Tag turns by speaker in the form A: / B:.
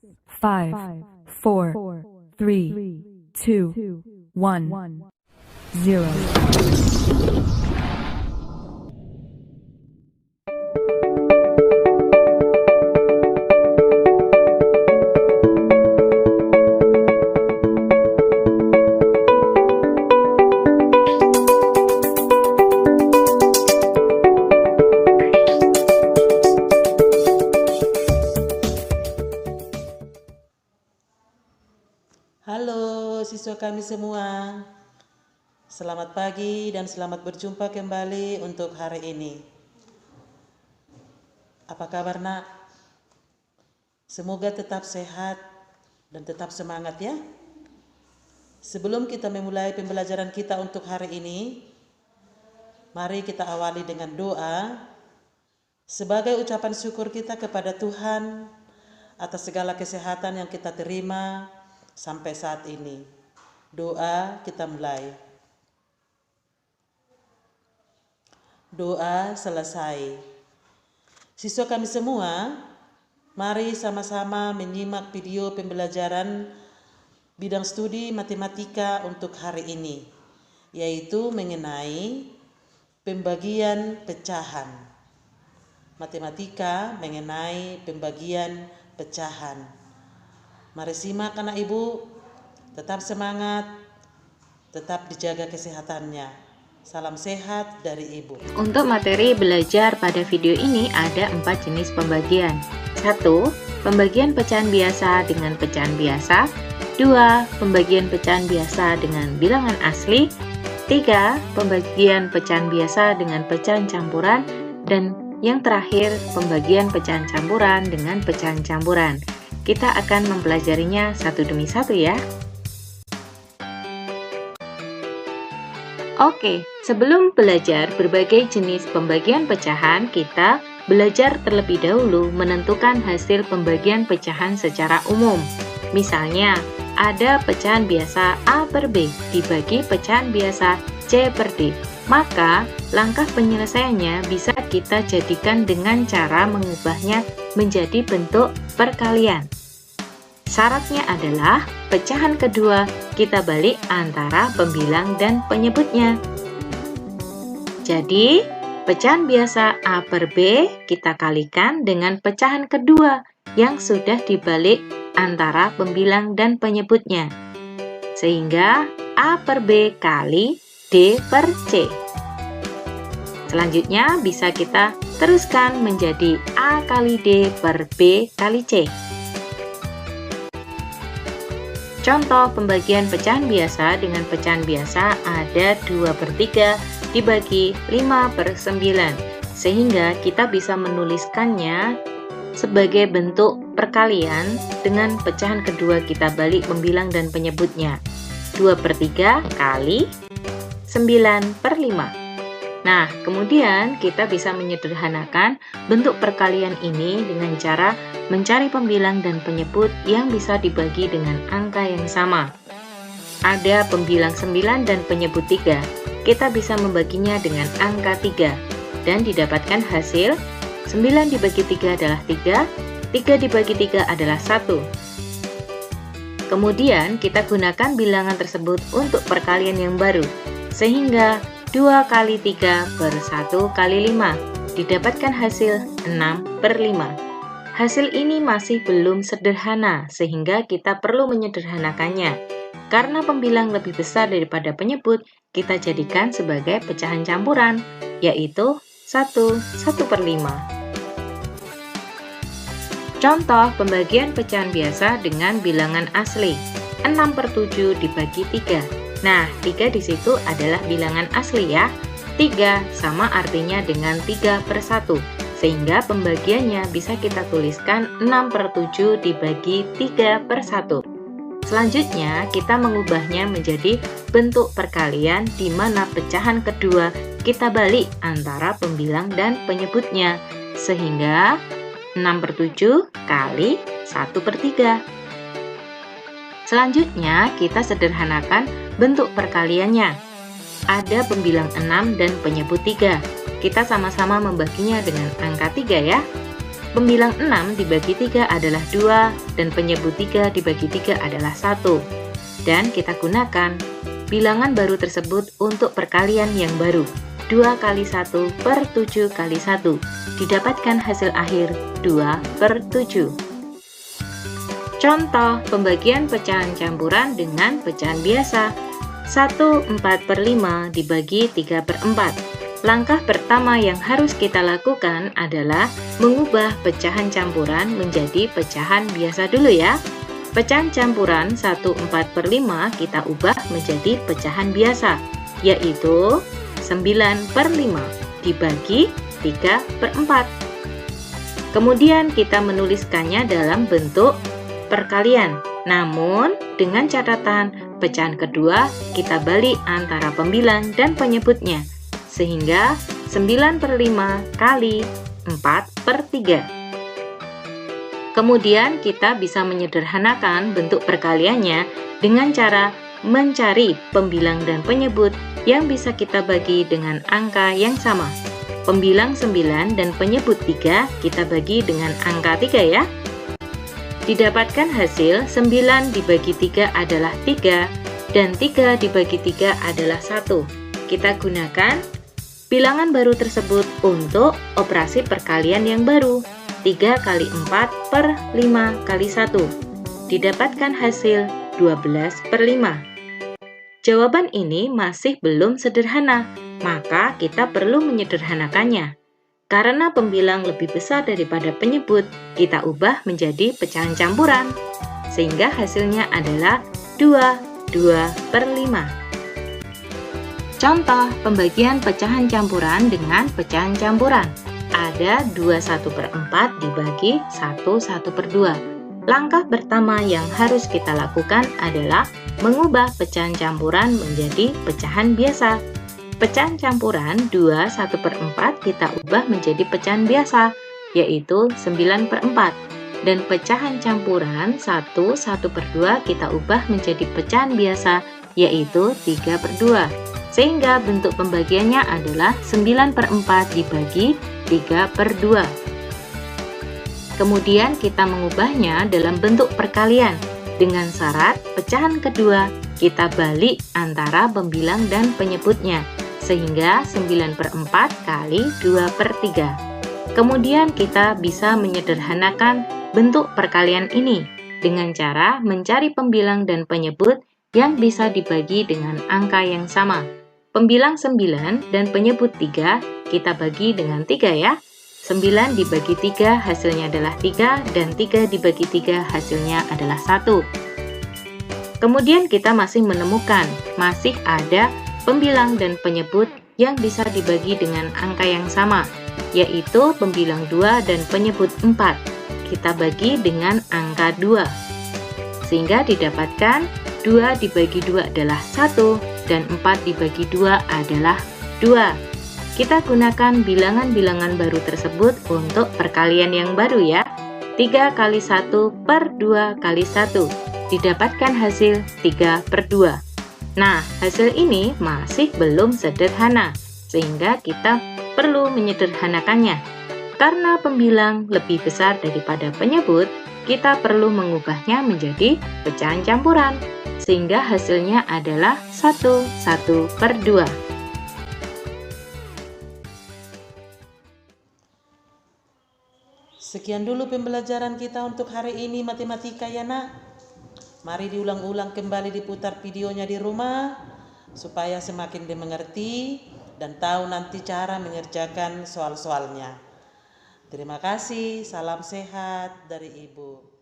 A: 5, 4, 3, 2, 1, 0.
B: Halo siswa kami semua, selamat pagi dan selamat berjumpa kembali untuk hari ini. Apa kabar nak? Semoga tetap sehat dan tetap semangat ya. Sebelum kita memulai pembelajaran kita untuk hari ini, mari kita awali dengan doa sebagai ucapan syukur kita kepada Tuhan atas segala kesehatan yang kita terima sampai saat ini. Doa kita mulai. Doa selesai. Siswa kami semua, mari sama-sama menyimak video pembelajaran bidang studi matematika untuk hari ini, yaitu mengenai pembagian pecahan. Matematika mengenai pembagian pecahan. Mari simak anak ibu, tetap semangat, tetap dijaga kesehatannya. Salam sehat dari ibu.
C: Untuk materi belajar pada video ini ada 4 jenis pembagian. 1. Pembagian pecahan biasa dengan pecahan biasa. 2. Pembagian pecahan biasa dengan bilangan asli. 3. Pembagian pecahan biasa dengan pecahan campuran. Dan yang terakhir, pembagian pecahan campuran dengan pecahan campuran. Kita akan mempelajarinya satu demi satu ya. Oke, sebelum belajar berbagai jenis pembagian pecahan, kita belajar terlebih dahulu menentukan hasil pembagian pecahan secara umum. Misalnya, ada pecahan biasa A per B dibagi pecahan biasa C per D. Maka, langkah penyelesaiannya bisa kita jadikan dengan cara mengubahnya menjadi bentuk perkalian. Syaratnya adalah pecahan kedua kita balik antara pembilang dan penyebutnya. Jadi, pecahan biasa A per B kita kalikan dengan pecahan kedua yang sudah dibalik antara pembilang dan penyebutnya. Sehingga A per B kali D per C. Selanjutnya bisa kita teruskan menjadi A kali D per B kali C. Contoh pembagian pecahan biasa dengan pecahan biasa ada 2 per 3 dibagi 5 per 9. Sehingga kita bisa menuliskannya sebagai bentuk perkalian dengan pecahan kedua kita balik pembilang dan penyebutnya. 2 per 3 kali 9 per 5. Nah, kemudian kita bisa menyederhanakan bentuk perkalian ini dengan cara mencari pembilang dan penyebut yang bisa dibagi dengan angka yang sama. Ada pembilang 9 dan penyebut 3. Kita bisa membaginya dengan angka 3 dan didapatkan hasil 9 dibagi 3 adalah 3, 3 dibagi 3 adalah 1. Kemudian kita gunakan bilangan tersebut untuk perkalian yang baru, sehingga 2 kali 3 per 1 kali 5 didapatkan hasil 6 per 5. Hasil ini masih belum sederhana sehingga kita perlu menyederhanakannya. Karena pembilang lebih besar daripada penyebut, kita jadikan sebagai pecahan campuran, yaitu 1 per 5. Contoh pembagian pecahan biasa dengan bilangan asli. 6 per 7 dibagi 3. Nah, 3 di situ adalah bilangan asli ya. 3 sama artinya dengan 3 per 1. Sehingga pembagiannya bisa kita tuliskan 6 per 7 dibagi 3 per 1. Selanjutnya, kita mengubahnya menjadi bentuk perkalian di mana pecahan kedua kita balik antara pembilang dan penyebutnya. Sehingga 6 per 7 kali 1 per 3. Selanjutnya, kita sederhanakan bentuk perkaliannya. Ada pembilang 6 dan penyebut 3. Kita sama-sama membaginya dengan angka 3 ya. Pembilang 6 dibagi 3 adalah 2 dan penyebut 3 dibagi 3 adalah 1. Dan kita gunakan bilangan baru tersebut untuk perkalian yang baru. 2 kali 1 per 7 kali 1. Didapatkan hasil akhir 2 per 7. Contoh pembagian pecahan campuran dengan pecahan biasa. 1/4 per 5 dibagi 3 per 4. Langkah pertama yang harus kita lakukan adalah mengubah pecahan campuran menjadi pecahan biasa dulu ya. Pecahan campuran 1/4 per 5 kita ubah menjadi pecahan biasa, yaitu 9 per 5 dibagi 3 per 4. Kemudian kita menuliskannya dalam bentuk perkalian, namun dengan catatan pecahan kedua kita balik antara pembilang dan penyebutnya, sehingga 9 per 5 kali 4 per 3. Kemudian kita bisa menyederhanakan bentuk perkaliannya dengan cara mencari pembilang dan penyebut yang bisa kita bagi dengan angka yang sama. Pembilang 9 dan penyebut 3 kita bagi dengan angka 3 ya. Didapatkan hasil 9 dibagi 3 adalah 3 dan 3 dibagi 3 adalah 1. Kita gunakan bilangan baru tersebut untuk operasi perkalian yang baru. 3 kali 4 per 5 kali 1. Didapatkan hasil 12 per 5. Jawaban ini masih belum sederhana, maka kita perlu menyederhanakannya. Karena pembilang lebih besar daripada penyebut, kita ubah menjadi pecahan campuran, sehingga hasilnya adalah 2 per 5. Contoh pembagian pecahan campuran dengan pecahan campuran. Ada 21 per 4 dibagi 1 per 2. Langkah pertama yang harus kita lakukan adalah mengubah pecahan campuran menjadi pecahan biasa. Pecahan campuran 21 per 4 kita ubah menjadi pecahan biasa, yaitu 9 per 4. Dan pecahan campuran 1 per 2 kita ubah menjadi pecahan biasa, yaitu 3 per 2. Sehingga bentuk pembagiannya adalah 9 per 4 dibagi 3 per 2. Kemudian kita mengubahnya dalam bentuk perkalian, dengan syarat pecahan kedua kita balik antara pembilang dan penyebutnya, sehingga 9 per 4 kali 2 per 3. Kemudian kita bisa menyederhanakan bentuk perkalian ini dengan cara mencari pembilang dan penyebut yang bisa dibagi dengan angka yang sama. Pembilang 9 dan penyebut 3 kita bagi dengan 3 ya. 9 dibagi 3 hasilnya adalah 3 dan 3 dibagi 3 hasilnya adalah 1. Kemudian kita masih menemukan masih ada pembilang dan penyebut yang bisa dibagi dengan angka yang sama, yaitu pembilang 2 dan penyebut 4. Kita bagi dengan angka 2, sehingga didapatkan 2 dibagi 2 adalah 1 dan 4 dibagi 2 adalah 2. Kita gunakan bilangan-bilangan baru tersebut untuk perkalian yang baru ya. 3 kali 1 per 2 kali 1. Didapatkan hasil 3 per 2. Nah, hasil ini masih belum sederhana, sehingga kita perlu menyederhanakannya. Karena pembilang lebih besar daripada penyebut, kita perlu mengubahnya menjadi pecahan campuran, sehingga hasilnya adalah 1 per 2.
B: Sekian dulu pembelajaran kita untuk hari ini matematika ya nak. Mari diulang-ulang kembali, diputar videonya di rumah supaya semakin dimengerti dan tahu nanti cara mengerjakan soal-soalnya. Terima kasih, salam sehat dari Ibu.